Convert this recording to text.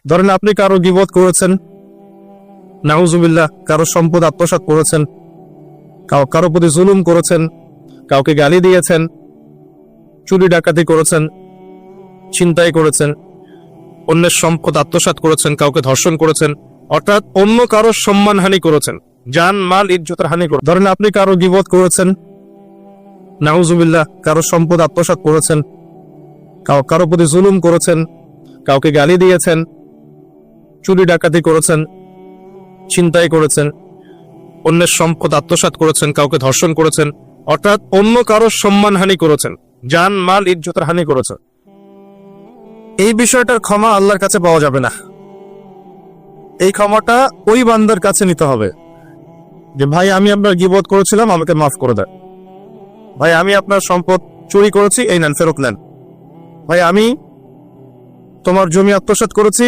ধরেন আপনি কারো গীবত করেছেন, নাউজুবিল্লাহ, কারো সম্পদ আত্মসাৎ করেছেন, কারো প্রতি জুলুম করেছেন, কাউকে গালি দিয়েছেন, চুরি ডাকাতি করেছেন, ছিনতাই করেছেন, অন্যের সম্পদ আত্মসাৎ করেছেন, কাউকে ধর্ষণ করেছেন, অর্থাৎ অন্য কারো সম্মানহানি করেছেন, জান মাল ইজ্জতের হানি করেছেন। ধরেন আপনি কারো গীবত করেছেন, নাউজুবিল্লাহ, কারো সম্পদ আত্মসাৎ করেছেন, কারো প্রতি জুলুম করেছেন, কাউকে গালি দিয়েছেন, চুরি ডাকাতি করেছেন, ছিনতাই করেছেন, অন্যের সম্পদ আত্মসাৎ করেছেন, কাউকে ধর্ষণ করেছেন, অর্থাৎ অন্য কারো সম্মানহানি করেছেন, জান মাল ইজ্জতের হানি করেছেন। এই বিষয়টার ক্ষমা আল্লাহর কাছে পাওয়া যাবে না। এই ক্ষমাটা ওই বান্দার কাছে নিতে হবে যে ভাই আমি আপনার গীবত করেছিলাম, আমাকে মাফ করে দেন। ভাই আমি আপনার সম্পদ চুরি করেছি, এই নেন, ফেরত নেন। ভাই আমি তোমার জমি আত্মসাৎ করেছি,